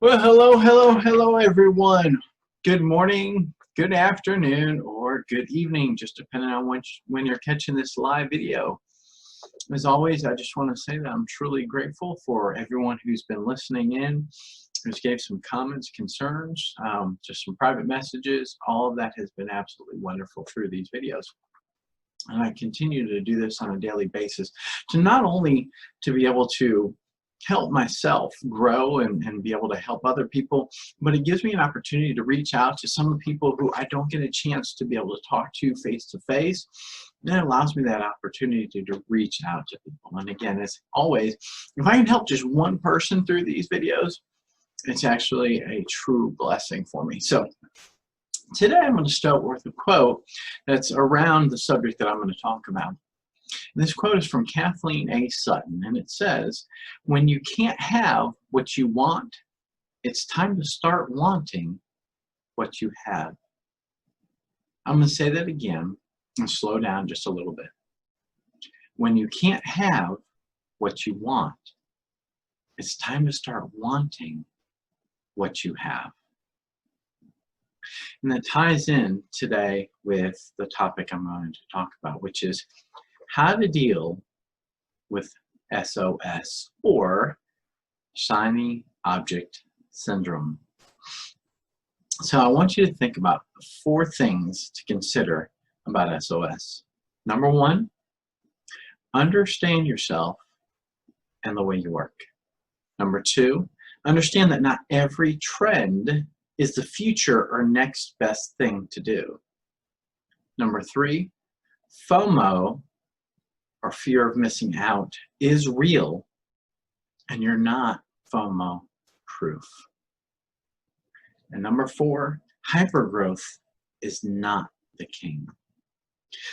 Well, hello, everyone. Good morning, good afternoon, or good evening, just depending on when you're catching this live video. As always, I just want to say that I'm truly grateful for everyone who's been listening in, who's gave some comments, concerns, just some private messages. All of that has been absolutely wonderful through these videos. And I continue to do this on a daily basis to not only to be able to help myself grow and be able to help other people, but it gives me an opportunity to reach out to some of the people who I don't get a chance to be able to talk to face to face. And it allows me that opportunity to reach out to people. And again, as always, if I can help just one person through these videos, it's actually a true blessing for me. So today I'm going to start with a quote that's around the subject that I'm going to talk about. This quote is from Kathleen A. Sutton, and it says, "When you can't have what you want, it's time to start wanting what you have." I'm going to say that again and slow down just a little bit. When you can't have what you want, it's time to start wanting what you have. And that ties in today with the topic I'm going to talk about, which is how to deal with SOS, or Shiny Object Syndrome. So I want you to think about 4 things to consider about SOS. Number 1, understand yourself and the way you work. Number 2, understand that not every trend is the future or next best thing to do. Number 3, FOMO, or fear of missing out, is real, and you're not FOMO proof. And number 4, hypergrowth is not the king.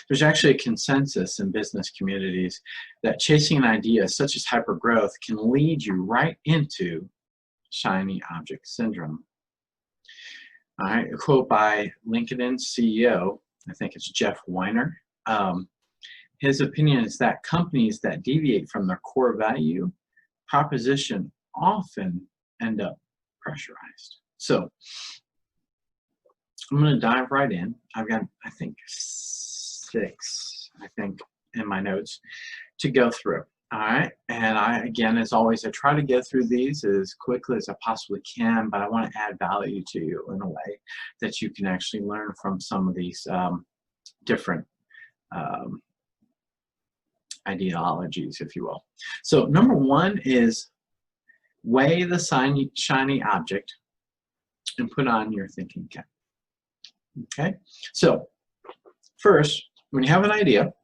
There's actually a consensus in business communities that chasing an idea such as hypergrowth can lead you right into Shiny Object Syndrome. All right, a quote by LinkedIn's CEO, I think it's Jeff Weiner. His opinion is that companies that deviate from their core value proposition often end up pressurized. So I'm going to dive right in. I've got, I think, 6, in my notes to go through. All right. And again, as always, I try to get through these as quickly as I possibly can, but I want to add value to you in a way that you can actually learn from some of these different ideologies, if you will. So number 1 is weigh the shiny object and put on your thinking cap. Okay, so first, when you have an idea,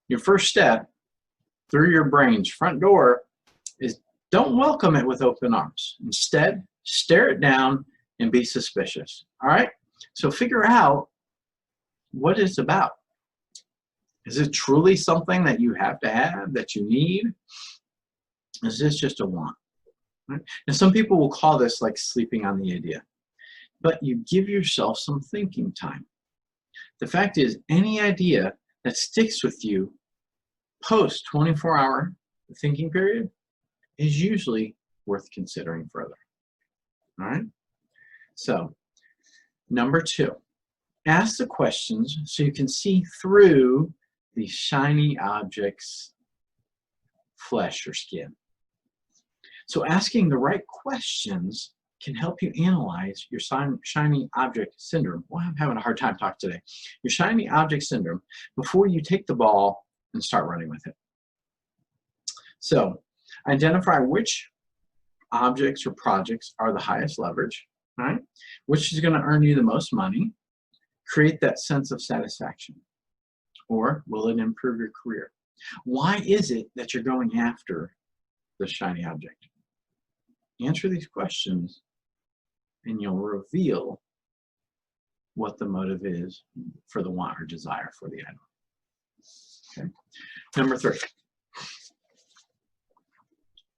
your first step through your brain's front door is don't welcome it with open arms. Instead, stare it down and be suspicious. All right, so figure out what it's about. Is it truly something that you have to have, that you need? Is this just a want? Right? And some people will call this like sleeping on the idea. But you give yourself some thinking time. The fact is, any idea that sticks with you post 24-hour thinking period is usually worth considering further. All right? So, number 2, ask the questions so you can see through the shiny object's flesh or skin. So asking the right questions can help you analyze your shiny object syndrome. Well, I'm having a hard time talking today. Your shiny object syndrome before you take the ball and start running with it. So identify which objects or projects are the highest leverage, right? Which is going to earn you the most money, create that sense of satisfaction. Or will it improve your career? Why is it that you're going after the shiny object? Answer these questions and you'll reveal what the motive is for the want or desire for the item. Okay. Number 3,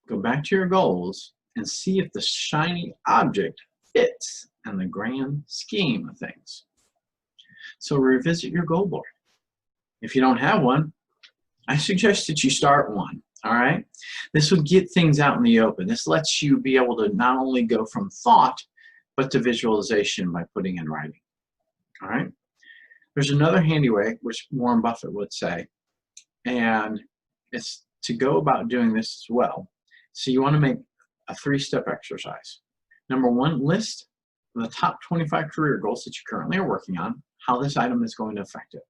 go back to your goals and see if the shiny object fits in the grand scheme of things. So revisit your goal board. If you don't have one, I suggest that you start one. All right? This would get things out in the open. This lets you be able to not only go from thought, but to visualization by putting in writing. All right? There's another handy way, which Warren Buffett would say, and it's to go about doing this as well. So you want to make a 3-step exercise. Number 1, list the top 25 career goals that you currently are working on, how this item is going to affect it.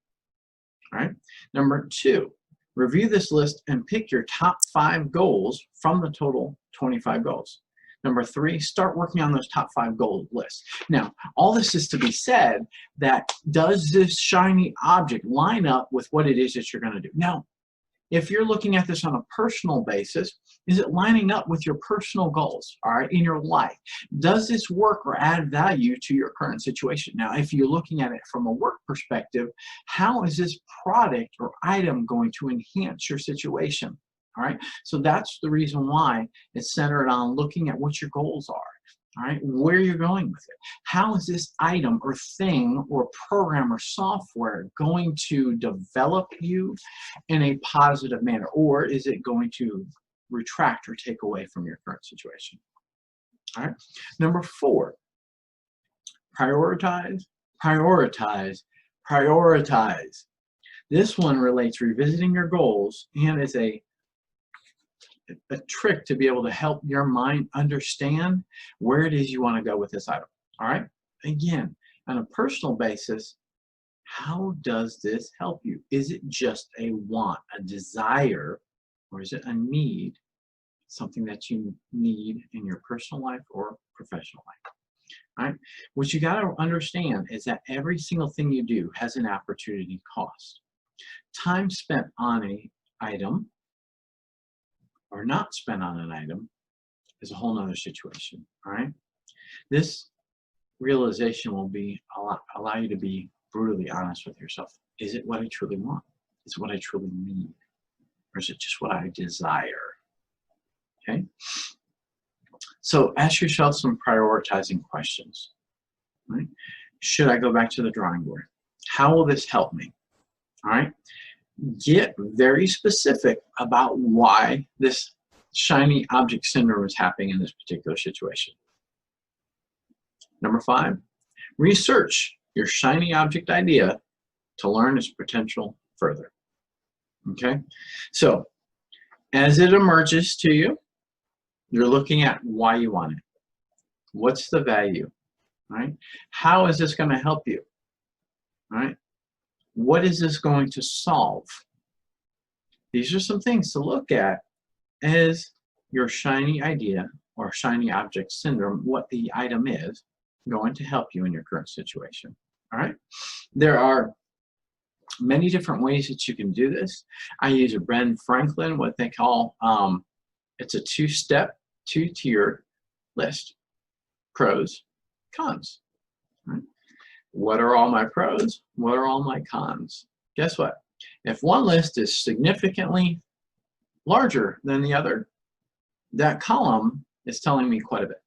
All right. Number 2, review this list and pick your top 5 goals from the total 25 goals. Number 3, start working on those top 5 goal lists. Now, all this is to be said that does this shiny object line up with what it is that you're going to do? Now, if you're looking at this on a personal basis, is it lining up with your personal goals, all right, in your life? Does this work or add value to your current situation? Now, if you're looking at it from a work perspective, how is this product or item going to enhance your situation? All right, so that's the reason why it's centered on looking at what your goals are. All right, where you're going with it. How is this item or thing or program or software going to develop you in a positive manner, or is it going to retract or take away from your current situation? All right. Number 4, prioritize, prioritize, prioritize. This one relates revisiting your goals and is a trick to be able to help your mind understand where it is you want to go with this item. All right. Again, on a personal basis, how does this help you? Is it just a want, a desire, or is it a need, something that you need in your personal life or professional life? All right. What you got to understand is that every single thing you do has an opportunity cost. Time spent on an item or not spent on an item is a whole nother situation. All right. This realization will be allow you to be brutally honest with yourself. Is it what I truly want? Is it what I truly need? Or is it just what I desire? Okay. So ask yourself some prioritizing questions. Right? Should I go back to the drawing board? How will this help me? All right. Get very specific about why this shiny object syndrome is happening in this particular situation. Number 5, research your shiny object idea to learn its potential further. Okay, so as it emerges to you, you're looking at why you want it. What's the value? Right? How is this going to help you? Right? What is this going to solve? These are some things to look at as your shiny idea or shiny object syndrome, what the item is going to help you in your current situation. All right. There are many different ways that you can do this. I use a Ben Franklin, what they call, it's a 2-step, 2-tiered list. Pros, cons. Right? What are all my pros? What are all my cons? Guess what? If one list is significantly larger than the other, that column is telling me quite a bit.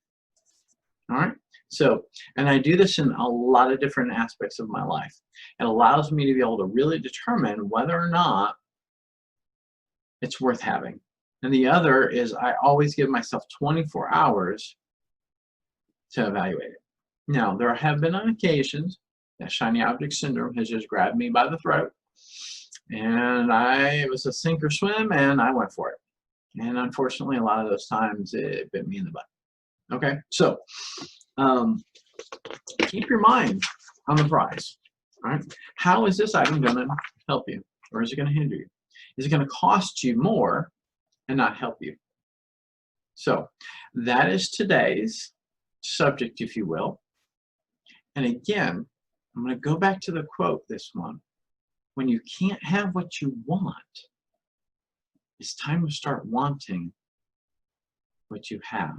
All right. So, and I do this in a lot of different aspects of my life. It allows me to be able to really determine whether or not it's worth having. And the other is I always give myself 24 hours to evaluate it. Now, there have been on occasions that shiny object syndrome has just grabbed me by the throat, and it was a sink or swim, and I went for it. And unfortunately, a lot of those times it bit me in the butt. Okay, so keep your mind on the prize. All right, how is this item going to help you, or is it going to hinder you? Is it going to cost you more and not help you? So that is today's subject, if you will. And again, I'm going to go back to the quote, this one. When you can't have what you want, it's time to start wanting what you have.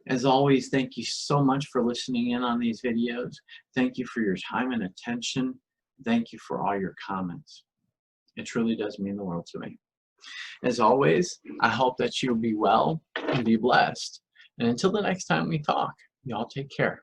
As always, thank you so much for listening in on these videos. Thank you for your time and attention. Thank you for all your comments. It truly does mean the world to me. As always, I hope that you'll be well and be blessed. And until the next time we talk, y'all take care.